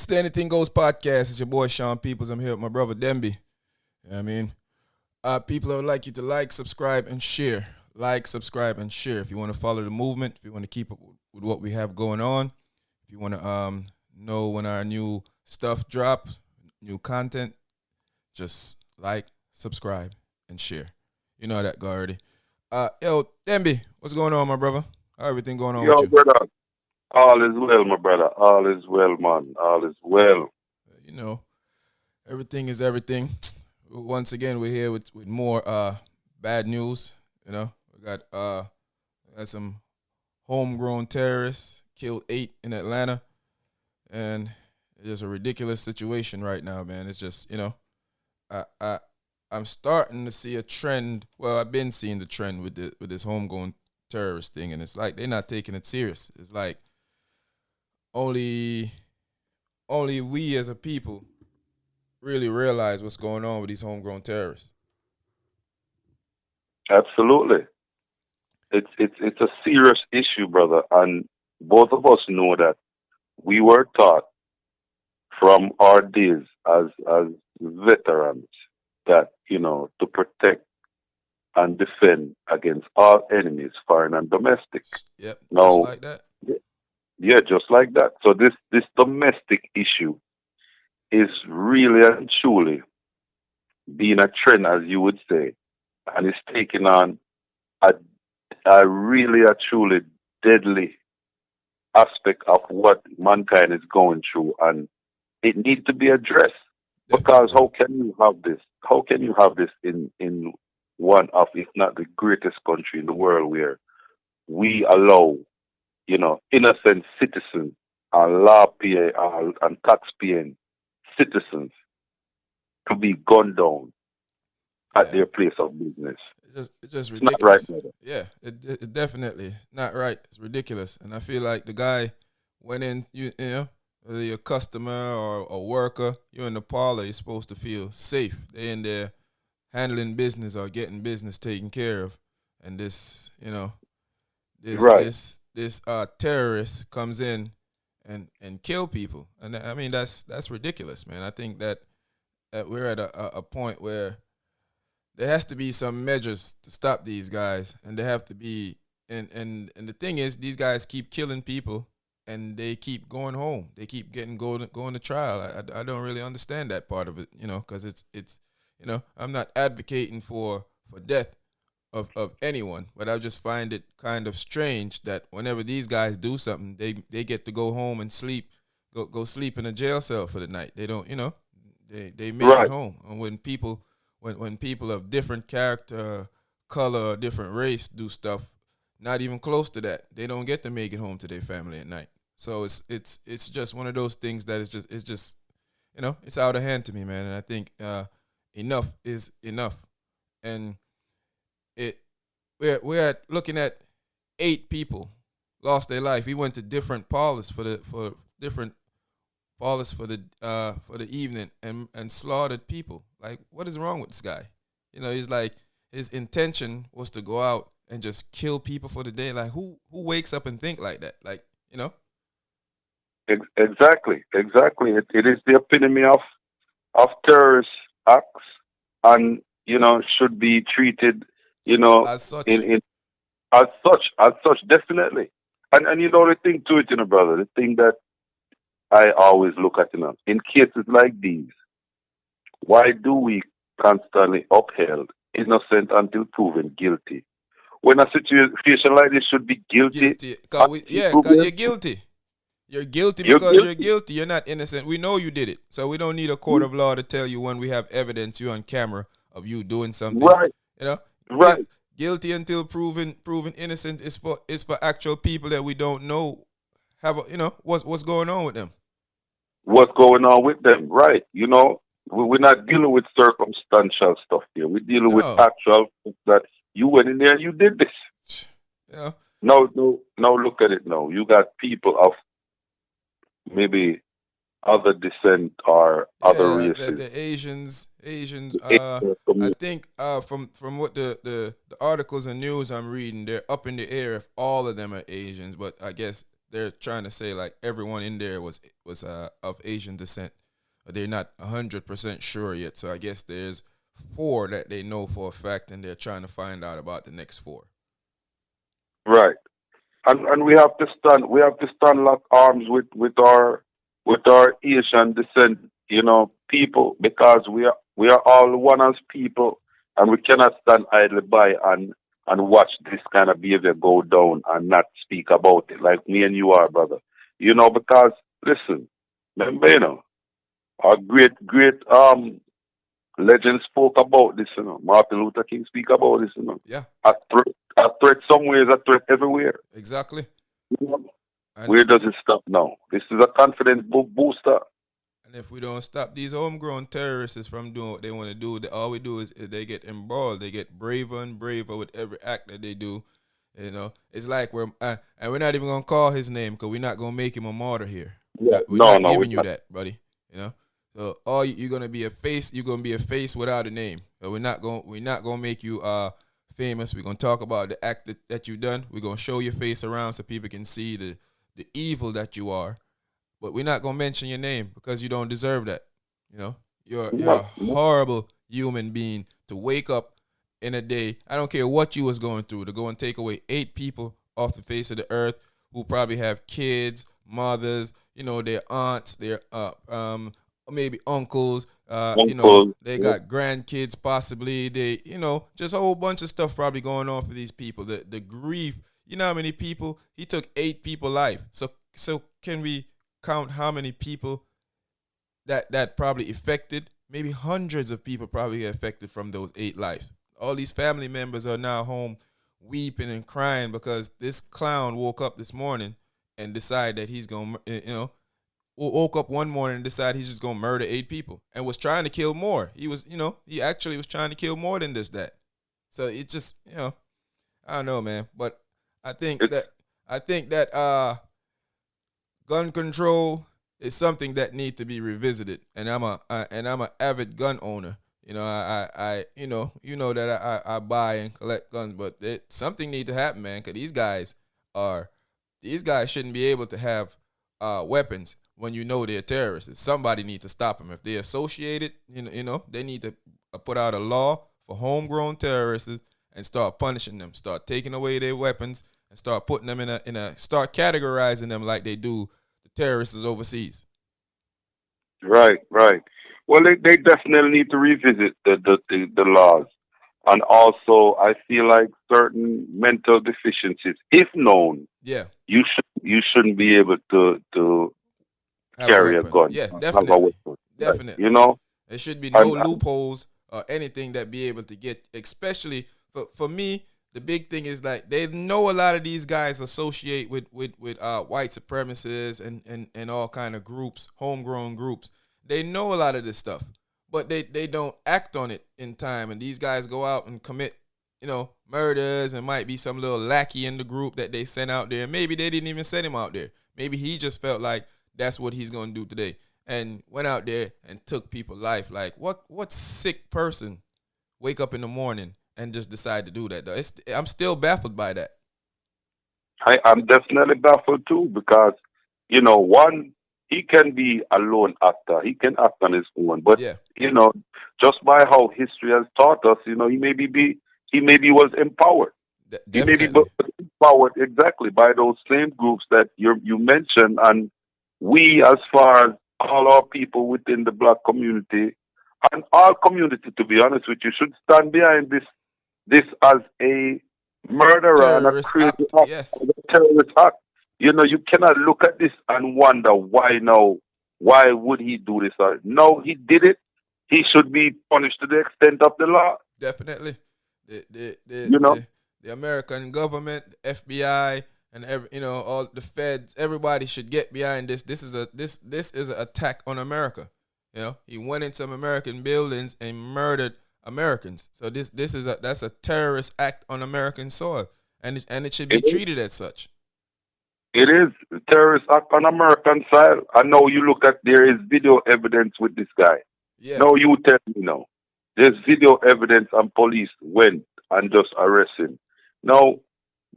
It's the Anything Goes podcast. It's your boy Sean Peoples. I'm here with my brother Demby. You know what I mean? People, I would like you to like, subscribe, and share. Like, subscribe, and share. If you want to follow the movement, if you want to keep up with what we have going on, if you want to know when our new stuff drops, new content, just like, subscribe, and share. You know how that go already. Yo, Demby, what's going on, my brother? How everything going on Yo, with you? brother. All is well, my brother. All is well, man. All is well. You know, everything is everything. Once again, we're here with more bad news. You know, we got some homegrown terrorists killed 8 in Atlanta, and it's just a ridiculous situation right now, man. It's just I I I'm starting to see a trend. Well, I've been seeing the trend with this homegrown terrorist thing, and it's like they're not taking it serious. It's like only only we as a people really realize what's going on with these homegrown terrorists. Absolutely. It's a serious issue, brother. And both of us know that we were taught from our days as veterans that, to protect and defend against all enemies, foreign and domestic. Yep, just Now, like that. yeah, just like that. So this domestic issue is really and truly being a trend, as you would say, and it's taking on a, a really a truly deadly aspect of what mankind is going through, and it needs to be addressed. Because Definitely. how can you have this? How can you have this in one of, if not the greatest country in the world, where we allow, innocent citizens and law pay and tax paying citizens to be gunned down at Yeah, their place of business? it's just It's not right, ridiculous. brother. Yeah, it definitely not right. It's ridiculous, and I feel like the guy went in. You know, whether you're a customer or a worker, you're in the parlor. You're supposed to feel safe. They're in there handling business or getting business taken care of, and this Right. this this terrorist comes in and kill people, and I mean that's ridiculous, man. I think that we're at a point where there has to be some measures to stop these guys, and they have to be. And the thing is, these guys keep killing people, and they keep going home. They keep going to trial. I don't really understand that part of it, because it's I'm not advocating for death of anyone, but I just find it kind of strange that whenever these guys do something, they get to go home and sleep, go sleep in a jail cell for the night. They don't, they make it Right. home. And when people of different character, color, different race do stuff, not even close to that, they don't get to make it home to their family at night. So it's just one of those things that it's just it's out of hand to me, man. And I think enough is enough. And it we're looking at 8 people lost their life. We went to different parlors for different parlors for the evening and slaughtered people. Like, what is wrong with this guy? He's like, his intention was to go out and just kill people for the day. Like, who wakes up and think like that? Like, Exactly. Exactly. It is the epitome of terrorist acts, and should be treated, you know, as such. in as such, definitely. And the thing to it, brother, the thing that I always look at, in cases like these, why do we constantly upheld innocent until proven guilty? When a situation like this should be guilty Guilty. until Cause proven, you're guilty. You're guilty you're because you're guilty. guilty. You're not innocent. We know you did it. So we don't need a court of law to tell you when we have evidence you on camera of you doing something. Right, You know, Guil- right. guilty until proven innocent is for actual people that we don't know what's going on with them. What's going on with them? Right. We're not dealing with circumstantial stuff here. We're dealing with No. actual stuff that you went in there and you did this. You know, No, no, no. Look at it now. You got people of maybe other descent or other yeah, races. the Asians. Asian I community. think from what the articles and news I'm reading, they're up in the air if all of them are Asians. But I guess they're trying to say like everyone in there was of Asian descent. But they're not 100% sure yet. So I guess there's four that they know for a fact, and they're trying to find out about the next four. Right. And we have to stand lock arms with our Asian descent, people, because we are all one as people, and we cannot stand idly by and watch this kind of behavior go down and not speak about it like me and you are, brother. Because listen, remember, our great legends spoke about this, Martin Luther King speak about this. Yeah, A threat somewhere is a threat everywhere. exactly. And Where does it stop now? This is a confidence booster. and if we don't stop these homegrown terrorists from doing what they want to do, all we do is they get embroiled. They get braver and braver with every act that they do. It's like we're not even gonna call his name because we're not gonna make him a martyr here. We're Yeah. not we're No, not no, we're giving you not. that, buddy. You know. So all you're gonna be a face. You're gonna be a face without a name. So we're not gonna make you famous. We're gonna talk about the act that you done. We're gonna show your face around so people can see the evil that you are, but we're not gonna mention your name because you don't deserve that. You know, you're a No, no, horrible human being to wake up in a day. I don't care what you was going through to go and take away 8 people off the face of the earth who probably have kids, mothers, their aunts, their maybe uncles. uncle. They Yeah. got grandkids possibly. They, just a whole bunch of stuff probably going on for these people. The grief. You know how many people he took 8 people life. So can we count how many people that probably affected? Maybe hundreds of people probably get affected from those 8 lives. All these family members are now home weeping and crying because this clown woke up this morning and decided that he's gonna, woke up one morning and decided he's just gonna murder 8 people and was trying to kill more. He actually was trying to kill more than this that. So it just, I don't know, man. But I think It's that I think that gun control is something that need to be revisited. And I'm a avid gun owner. You know that I buy and collect guns, but something need to happen, man. Because are these guys shouldn't be able to have weapons when they're terrorists. Somebody needs to stop them if they're associated. They need to put out a law for homegrown terrorists and start punishing them. Start taking away their weapons and start putting them in a start categorizing them like they do the terrorists overseas. right, right. Well, they definitely need to revisit the laws, and also I feel like certain mental deficiencies, if known, Yeah, you shouldn't be able to have a carry a weapon. gun, Yeah, have a definitely, weapon, right? definitely. There should be no And loopholes or anything that be able to get, especially for me. The big thing is like they know a lot of these guys associate with white supremacists and all kind of groups, homegrown groups. They know a lot of this stuff, but they don't act on it in time. And these guys go out and commit, murders, and might be some little lackey in the group that they sent out there. Maybe they didn't even send him out there. Maybe he just felt like that's what he's gonna do today and went out there and took people's life. Like what sick person wake up in the morning and just decide to do that though? I'm still baffled by that. I'm definitely baffled too because, one, he can be a lone actor. He can act on his own. But, Yeah, you know, just by how history has taught us, he maybe was empowered. He maybe was definitely. empowered exactly by those same groups that you mentioned. And we, as far as all our people within the black community and our community, to be honest with you, should stand behind this as a murderer and a Terrorist crazy act. act, Yes, as a terrorist act. You cannot look at this and wonder why now, why would he do this? No, he did it. He should be punished to the extent of the law. definitely. The the the You know, the, the American government, the FBI, and all the feds, everybody should get behind this. This is an attack on America. He went in some American buildings and murdered Americans. So that's a terrorist act on American soil, and it should be it is. treated as such. It is a terrorist act on American soil. I know you look at there is video evidence with this guy. Yeah, No, you tell me no. There's video evidence and police went and just arrest him. Now,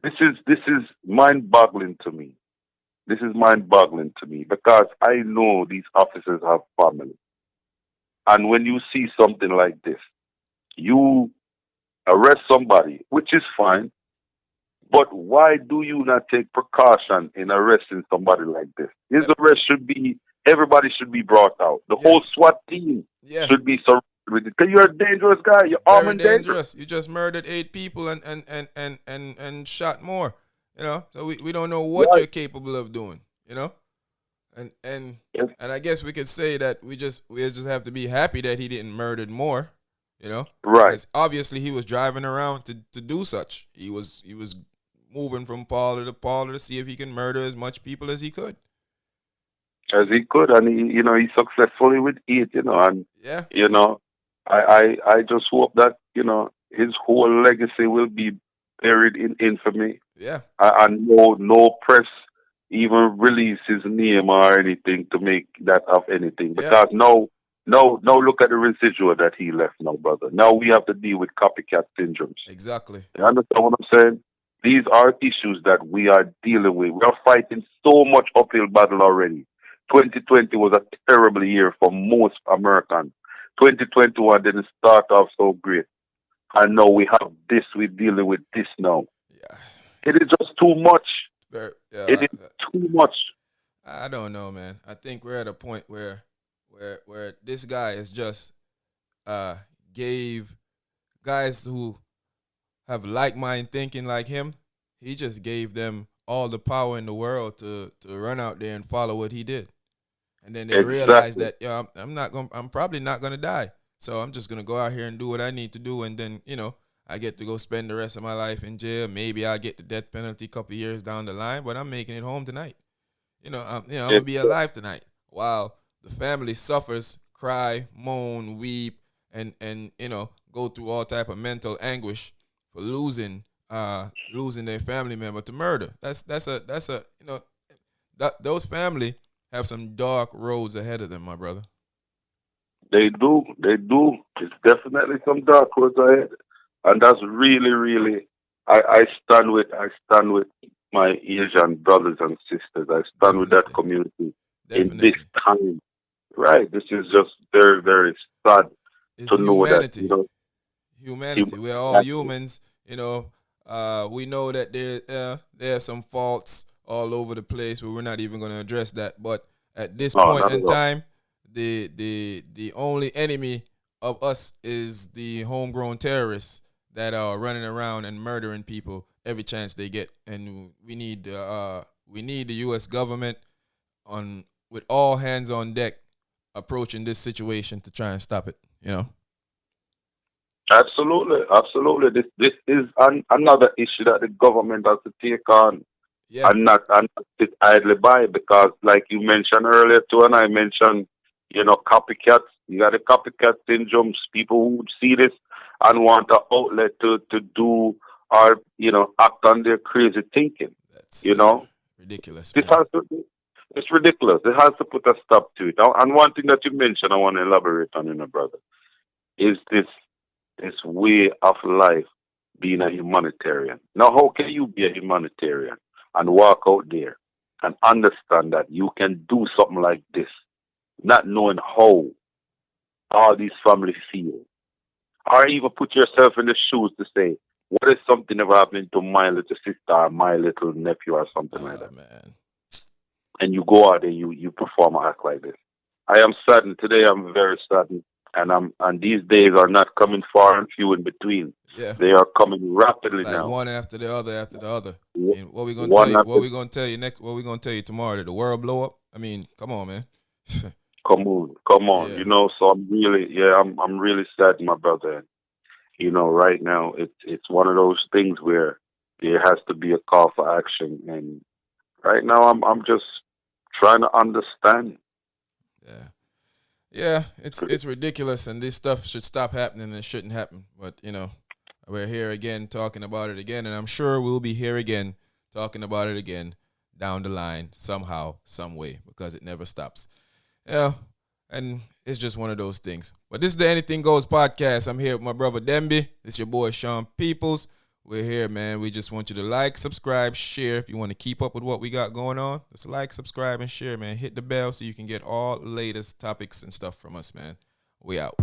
this is mind boggling to me. This is mind-boggling to me because I know these officers have families, and when you see something like this, you arrest somebody, which is fine. But why do you not take precaution in arresting somebody like this? His Yep. arrest should be, everybody should be brought out. The whole Yes. SWAT team Yeah. should be surrounded with it. Because you're a dangerous guy. You're armed Very and dangerous. dangerous. You just murdered 8 people and shot more. So we don't know what Right. you're capable of doing. You know, and and Yes. and I guess we could say that we just have to be happy that he didn't murder more. Right. Because obviously he was driving around to do such. He was moving from parlor to parlor to see if he can murder as much people as he could. As he could. And he successfully with it, and, Yeah, you know, I just hope that, his whole legacy will be buried in infamy. yeah, And no press even release his name or anything to make that of anything. yeah, Because no, look at the residual that he left now, brother. Now we have to deal with copycat syndromes. exactly. You understand what I'm saying? These are issues that we are dealing with. We are fighting so much uphill battle already. 2020 was a terrible year for most Americans. 2021 didn't start off so great. And now we have this, we're dealing with this now. Yeah, It is just too much. very, It is too much. I don't know, man. I think we're at a point where this guy is just uh gave guys who have like mind thinking like him, he just gave them all the power in the world to run out there and follow what he did. And then they realize Exactly. that I'm probably not gonna die. So I'm just gonna go out here and do what I need to do, and then I get to go spend the rest of my life in jail. Maybe I'll get the death penalty a couple years down the line, but I'm making it home tonight. I'm gonna It, be alive tonight. While the family suffers, cry, moan, weep, and go through all type of mental anguish for losing their family member to murder. That's a that those family have some dark roads ahead of them, my brother. they do. They do. It's definitely some dark roads ahead. And that's really, really, I stand with my Asian brothers and sisters. I stand with that Definitely, community in this definitely. time. Right. This is just very, very sad It's to know that, humanity. Humanity. hum- We're all that, humans. We know that there are some faults all over the place, but we're not even going to address that. But at this no, point not in at all. time, the only enemy of us is the homegrown terrorists that are running around and murdering people every chance they get, and we need the U.S. government on with all hands on deck approaching this situation to try and stop it. Absolutely. Absolutely. This is another issue that the government has to take on Yeah, and not sit idly by because, like you mentioned earlier too, and I mentioned, copycats. You got the copycat syndromes. People who see this and want an outlet to do or act on their crazy thinking. that's You know, ridiculous, this man. has to. It's ridiculous. It has to put a stop to it. And one thing that you mentioned, I want to elaborate on, brother, is this way of life being a humanitarian. Now, how can you be a humanitarian and walk out there and understand that you can do something like this, not knowing how all these families feel, or even put yourself in the shoes to say, what if something ever happened to my little sister or my little nephew or something like Oh that? man. And you go out there, you perform an act like this. I am saddened today. I'm very saddened, and these days are not coming far and few in between. Yeah. They are coming It's rapidly like now. one after the other after the other. W- And what we gonna tell One you? What after we gonna tell you next? What we gonna tell you tomorrow? That the world blow up? I mean, come on, man. come on. Yeah. So I'm really, yeah, I'm really sad, my brother. And, right now it's one of those things where there has to be a call for action. And right now I'm just trying to understand. Yeah. Yeah. It's ridiculous, and this stuff should stop happening. And it shouldn't happen. But we're here again talking about it again, and I'm sure we'll be here again talking about it again down the line somehow, some way, because it never stops. Yeah, and it's just one of those things. But this is the Anything Goes podcast. I'm here with my brother Demby. This your boy Sean Peoples. We're here, man. We just want you to like, subscribe, share. If you want to keep up with what we got going on, just like, subscribe, and share, man. Hit the bell so you can get all the latest topics and stuff from us, man. We out.